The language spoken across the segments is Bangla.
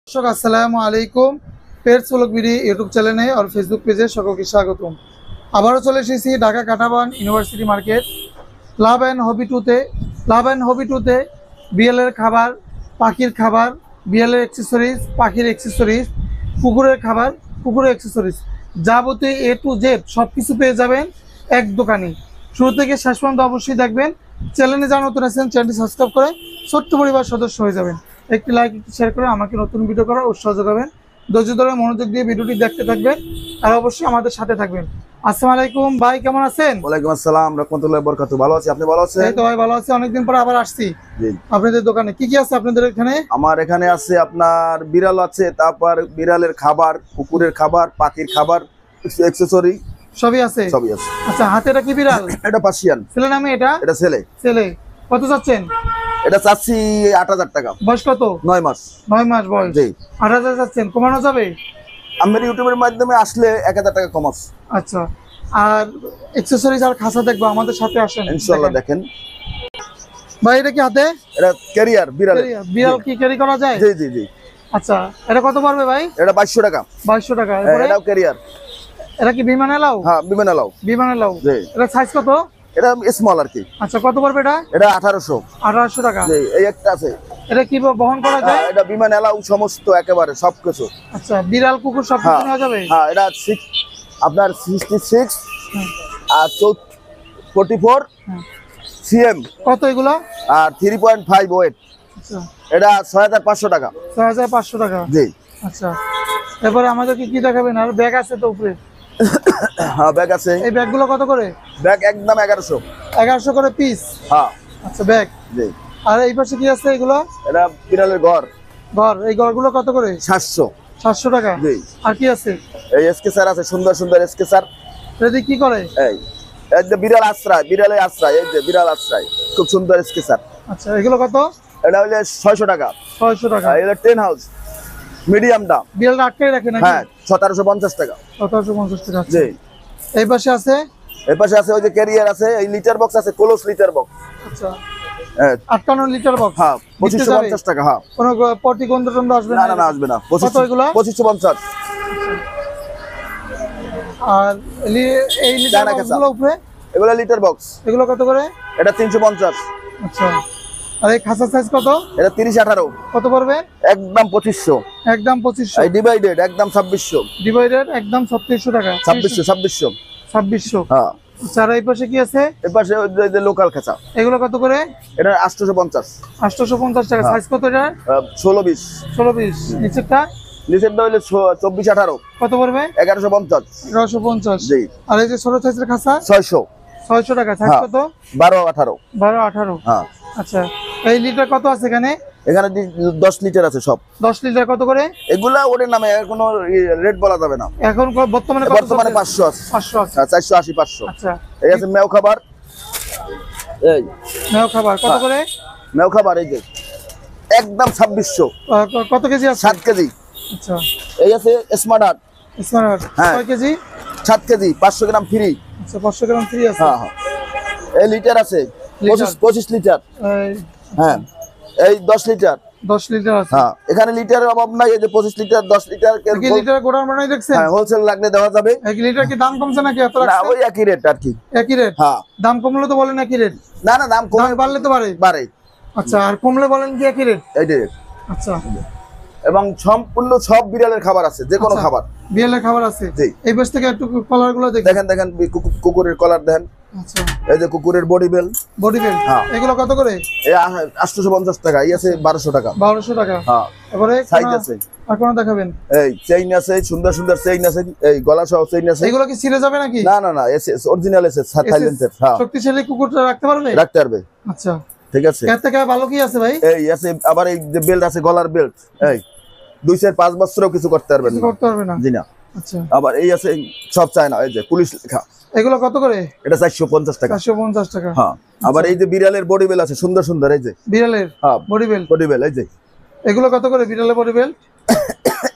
দর্শক আসসালামু আলাইকুম। পেটস ব্লগ বিডি ইউটিউব চ্যানেলে আর ফেসবুক পেজে সকলকে স্বাগতম। আবারও চলে এসেছি Dhaka Katabon university market love and hobby টুতে বিড়ালের খাবার, পাখির খাবার, বিড়ালের অ্যাক্সেসরিজ, পাখির অ্যাক্সেসরিজ, কুকুরের খাবার, কুকুরের অ্যাক্সেসরিজ, যাবতীয় এ টু জেড সব কিছু পেয়ে যাবেন এক দোকানে। শুরু থেকে শেষ পর্যন্ত অবশ্যই দেখবেন। চ্যানেলে যারা নতুন আছেন চ্যানেলটি সাবস্ক্রাইব করে ছোট্ট পরিবার সদস্য হয়ে যাবেন। একটি লাইক, একটি শেয়ার করে আমাকে নতুন ভিডিও করার উৎসাহ যোগাবেন। ধৈর্য ধরে মনোযোগ দিয়ে ভিডিওটি দেখতে থাকবেন আর অবশ্যই আমাদের সাথে থাকবেন। আসসালামু আলাইকুম ভাই, কেমন আছেন? ওয়ালাইকুম আসসালাম রাহমাতুল্লাহি ওয়া বারাকাতুহু। ভালো আছি, আপনি ভালো আছেন? এই তো ভাই ভালো আছি, অনেকদিন পর আবার আসছি জি। আপনাদের দোকানে। কি কি আছে আপনাদের এখানে? আমার এখানে আছে আপনার বিড়াল আছে, তারপর বিড়ালের খাবার, কুকুরের খাবার, পাখির খাবার, অ্যাকসেসরি সবই আছে। সবই আছে। আচ্ছা, হাতে এটা কি বিড়াল? এটা পার্সিয়ান। ছেলে নামে এটা? এটা ছেলে। ছেলে। কত চাচ্ছেন? এটা চাচ্ছি ৮০০০ টাকা। বয়স কত? ৯ মাস। ৯ মাস বয়স। জি। ৮০০০ চাচ্ছেন, কমানো যাবে? আমার ইউটিউবের মাধ্যমে আসলে ১০০০ টাকা কমাস। আচ্ছা, আর অ্যাকসেসরিজ আর খাঁচা দেখবো, আমাদের সাথে আসেন ইনশাআল্লাহ। দেখেন ভাই, এটা কি হাতে? এটা ক্যারিয়ার বিড়াল। বিড়াল কি ক্যারি করা যায়? জি জি জি। আচ্ছা, এটা কত পড়বে ভাই? এটা ২২০০ টাকা। ২২০০ টাকা। এরপরে এটাও ক্যারিয়ার। এটা কি বিমান এলাও? হ্যাঁ, বিমান এলাও। বিমান এলাও। জি। এটা সাইজ কত? এটা স্মল আর কি। আচ্ছা, কত পড়বে এটা? এটা ১৮০০। ১৮০০ টাকা। জি, এই একটা আছে। এটা কি বহন করা যায়? এটা বিমান এলাও, সমস্ত একেবারে সবকিছু। আচ্ছা, বিড়াল কুকুর সব কিছু নেওয়া যাবে? হ্যাঁ, এটা আপনার 66 হুম। আর 44 হুম। সিএম। কত এগুলো? আর 3.5 ওয়েট। আচ্ছা, এটা ৬৫০০ টাকা। ৬৫০০ টাকা। জি। আচ্ছা, এরপরে আমাদেরকে কি দেখাবেন? আর ব্যাগ আছে তো উপরে? হ্যাঁ, ব্যাগ আছে। এই ব্যাগগুলো কত করে? ব্যাগ একদম ১১০০। ১১০০ করে পিস? হ্যাঁ। আচ্ছা, ব্যাগ। জি। আর এই পাশে কি আছে এগুলো? এটা বিড়ালের ঘর। ঘর। এই ঘরগুলো কত করে? ৭০০। ৭০০ টাকা। জি। আর কি আছে? এই স্কেচার আছে, সুন্দর সুন্দর স্কেচার। এটা কি করে? এই যে বিড়াল আশ্রয়, বিড়ালের আশ্রয়, এই যে বিড়াল আশ্রয়, খুব সুন্দর স্কেচার। আচ্ছা, এগুলো কত? এটা হলো ৬০০ টাকা। ৬০০ টাকা। এটা 10 হাউস মিডিয়ামটা। বিড়ালটা আটকে রাখে নাকি? হ্যাঁ, ১৭৫০ টাকা। ১৭৫০ টাকা। জি। এই পাশে আছে? এই পাশে আছে ওই যে ক্যারিয়ার আছে, এই লিটার বক্স আছে, ক্লোজ লিটার বক্স। আচ্ছা, হ্যাঁ। ৫৮ লিটার বক্স। হ্যাঁ, ২৫৫০ টাকা। হ্যাঁ। কোনো পটি গন্ধ টন্ধ আসবে না না? না না, আসবে না। কত এগুলো? ২৫৫০। আর এই লিটার চায়না বক্সগুলো উপরে? এগুলো লিটার বক্স। এগুলো কত করে? এটা ৩৫০। আচ্ছা, আর এই খাঁচা সাইজ কত? এটা ৩০/১৮। কত পড়বে? একদম ২৫০০। একদম ২৫০০। এই ডিভাইডেড একদম ২৬০০। ডিভাইডেড একদম ৩৬০০ টাকা। ২৬০০। ২৬০০। হ্যাঁ। আচ্ছা, আর এই পাশে কি আছে? এই পাশে ওই যে লোকাল খাঁচা। এগুলো কত করে? এটা ৮৫০। ৮৫০ টাকা। সাইজ কত এটা? ১৬-২০। ১৬-২০। নিচেরটা? নিচেরটা হইলে ২৪/১৮। কত পড়বে? ১১৫০। ১১৫০। জি। আর এই যে ছোট সাইজের খাঁচা? ৬০০। ৬০০ টাকা। সাইজ হ্যাঁ। কত? ১২/১৮। ১২-১৮। হ্যাঁ। আচ্ছা, এই লিটার কত আছে এখানে? এখানে ১০ লিটার আছে সব। ১০ লিটার কত করে? এগুলা ওদের নামে কোনো রেট বলা যাবে না। এখন বর্তমানে কত? বর্তমানে ৫০০ আছে। ৫০০ আছে। ৪৮০, ৫০০। আচ্ছা, এই আছে মেও খাবার। এই মেও খাবার কত হ্যাঁ। করে? মেও খাবার এই যে একদম ২৬০০। কত কেজি আছে? ৭ কেজি। আচ্ছা, এই আছে স্মার্ট হার্ট। স্মার্ট। হ্যাঁ। কয় কেজি? ৭ কেজি, ৫০০ গ্রাম ফ্রি। আচ্ছা, ৫০০ গ্রাম ফ্রি আছে। হ্যাঁ হ্যাঁ। এই লিটার আছে লিটার? ২৫ লিটার। এই হ্যাঁ। এই 10 লিটার। ১০ লিটার আছে। হ্যাঁ, এখানে লিটারের অভাব নাই। এই যে ২৫ লিটার, 10 লিটার। কি লিটার গোডাউন বানাই দেখছেন? হ্যাঁ, হোলসেল লাগলে দেওয়া যাবে। এক লিটার কি দাম কমছে নাকি এত না, রাখছেন? ওই একই রেট আর কি। একই রেট? হ্যাঁ। দাম কমলে তো বলেন একই রেট। না না, দাম দাম কমে বাড়লে তো বাড়ে। বাড়ে। আচ্ছা, আর কমলে বলেন কি একই রেট? এই রেট। আচ্ছা, এবং সম্পূর্ণ সব বিড়ালের খাবার আছে, যে কোনো আচ্ছা, খাবার। বিড়ালের খাবার আছে। জি। এই পাশ থেকে একটু কলার গুলো দেখেন। দেখেন দেখেন, কুকুরের কলার দেখেন। আচ্ছা, এই যে কুকুরের বডি বেল। Body belt. হ্যাঁ। এগুলো কত করে? এই ৮৫০ টাকা। এই আছে ১২০০ টাকা। ১২০০ টাকা। হ্যাঁ। এবারে সাইজ আছে। আর কোন দেখাবেন? এই চেইন আছে, সুন্দর সুন্দর চেইন আছে, এই গলা সহ চেইন আছে। এগুলো কি ছিঁড়ে যাবে নাকি? না না না, এসএস অরিজিনাল এসএস থাইল্যান্ডের। হ্যাঁ, শক্তিশালী কুকুরটা রাখতে পারবে? রাখতে পারবে। আচ্ছা, ঠিক আছে। এর থেকে ভালো কি আছে ভাই? এই আছে আবার এই যে বেল্ট আছে, গলার বেল্ট। এই ২-৪-৫ বছরও কিছু করতে পারবেন কিছু না। করতে পারবে না? জি না। আচ্ছা, আবার এই আছে সব চায়না, এই যে পুলিশ লেখা। এগুলো কত করে? এটা ৪৫০ টাকা। ৪৫০ টাকা। হ্যাঁ। আবার এই যে বিড়ালের বডি বেল আছে, সুন্দর সুন্দর। এই যে বিড়ালের হ্যাঁ, বডি বেল্ট। Body bell. এই যে এগুলো কত করে বিড়ালের বডি বেল্ট?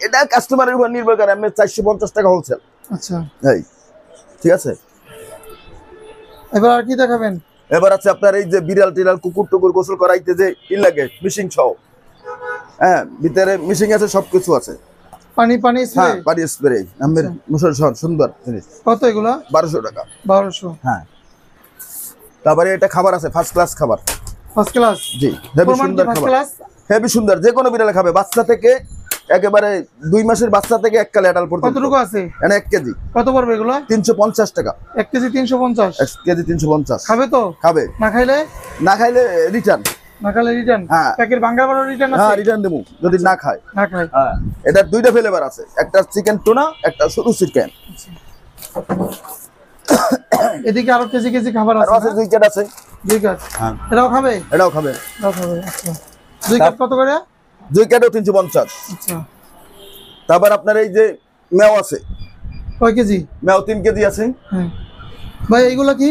এটা কাস্টমারের উপর নির্ভর করে। আমি ৪৫০ টাকা হোলসেল। আচ্ছা, এই ঠিক আছে। এবার আর কি দেখাবেন? এবার আছে আপনার এই যে বিড়াল টিড়াল, কুকুর টুকুর গোসল করাইতে যে ই লাগে, মিশিং সহ। হ্যাঁ ভিতরে মিশিং আছে, সবকিছু আছে। পানি পানি হ্যাঁ স্প্রে পানি স্প্রে আমের মুসল সুন্দর জিনিস। কত এগুলা? 1200 টাকা। 1200। হ্যাঁ তারপরে এটা খাবার আছে, ফার্স্ট ক্লাস খাবার। First class? জি হেভি প্রমাণ কি সুন্দর ফার্স্ট খাবার, ক্লাস? হেভি সুন্দর, যে কোনো বিড়ালে খাবে, বাচ্চা থেকে একেবারে 2 মাসের বাচ্চা থেকে 1 কালে অ্যাডাল্ট পর্যন্ত। কতটুকু আছে? এনে 1 কেজি। কত পড়বে এগুলা? 350 টাকা। 1 কেজি 350? 1 কেজি 350। খাবে তো? খাবে। না খাইলে? না খাইলে রিটার্ন। না খাইলে রিটার্ন? হ্যাঁ। প্যাকেট ভাঙার পর রিটার্ন আছে? হ্যাঁ রিটার্ন দেবো যদি না খায়। না খায়? হ্যাঁ এটা 2টা ফ্লেভার আছে, একটা চিকেন টুনা, একটা শুধু চিকেন। এদিকে আরো কেজি কেজি খাবার আর আছে আছে না? 2 কেট আছে। 2 কাপ? হ্যাঁ এটাও খাবে? এটাও খাবে। এটাও খাবে। আচ্ছা 2 কাপ কত করে? 2 কেটও 350। আচ্ছা তারপর আপনার এই যে মেও আছে, কয় কেজি? মেও 3 কেজি আছে। হ্যাঁ ভাই এইগুলা কি?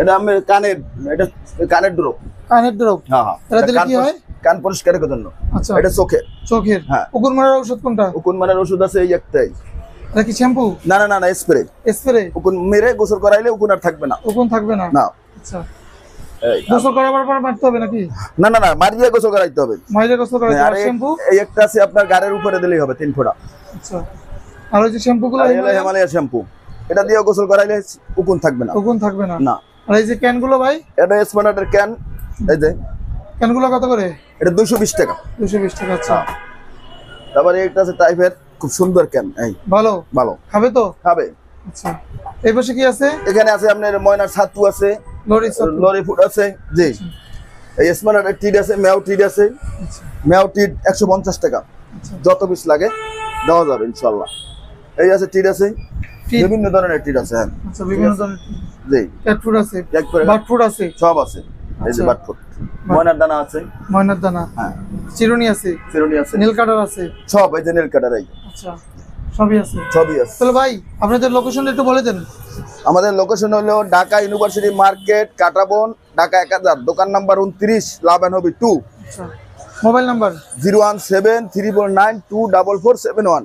এটা আমি কানের, এটা কানের ড্রপ। কানের ড্রপ? হ্যাঁ হ্যাঁ এটা দিলে কি হয়? কান পরিষ্কারের জন্য। আচ্ছা এটা চোখে। চোখের? হ্যাঁ। উকুন মারার ওষুধ কোনটা? উকুন মারার ওষুধ আছে এই একটাই। এটা কি শ্যাম্পু? না না না না স্প্রে। স্প্রে? উকুন মেরে গোসল করাইলে উকুন আর থাকবে না। উকুন থাকবে না? না। আচ্ছা এই গোসল করার পর মারতে হবে নাকি? না না না মারিয়ে গোসল করাইতে হবে। মাইরে গোসল করার আর পর শ্যাম্পু? এই একটা আছে আপনার গাড়ির উপরে দিলেই হবে 3 ফোঁটা। আচ্ছা আর ওই যে শ্যাম্পু গুলো? আর এলো হিমালয়া শ্যাম্পু, এটা দিয়ে গোসল করাইলে উকুন থাকবে না। উকুন থাকবে না? না। আর এই যে ক্যান গুলো ভাই? এটা স্মার্টের ক্যান, এই যে ক্যান গুলো কত করে? এটা 220 টাকা। 220 টাকা। আচ্ছা তারপরে একটা আছে টাইপের, খুব সুন্দর ক্যান, এই ভালো? ভালো খাবে তো? খাবে। আচ্ছা এই পাশে কি আছে? এখানে আছে আপনার ময়নার ছাতু আছে, লরি ছাতু? লরি ফুড আছে। জি এই স্মার্টের টিড আছে, মেও টিড আছে। আচ্ছা মেও টিড 150 টাকা। আচ্ছা যত পিস লাগে দেওয়া যাবে ইনশাআল্লাহ। এই আছে টিড আছে, টিড? বিভিন্ন ধরনের টিড আছে। হ্যাঁ আচ্ছা বিভিন্ন ধরনের জি ক্যাট ফুড আছে, এক করে বার্ড ফুড আছে? সব আছে। এই যে আচ্ছা। বাট ফুড, ময়নার দানা আছে। ময়নার দানা? হ্যাঁ চিরুনি আছে? ফিরনি আছে, নীল কাটার আছে? সব এই যে নীল কাটার, এই আচ্ছা সবই আছে। সবই আছে। তাহলে ভাই আপনাদের লোকেশনটা একটু বলে দেন। আমাদের লোকেশন হলো ঢাকা ইউনিভার্সিটি মার্কেট, কাটাবন, ঢাকা 1000, দোকান নাম্বার 29, লাভ এন্ড হবি 2। আচ্ছা মোবাইল নাম্বার? 01734924471।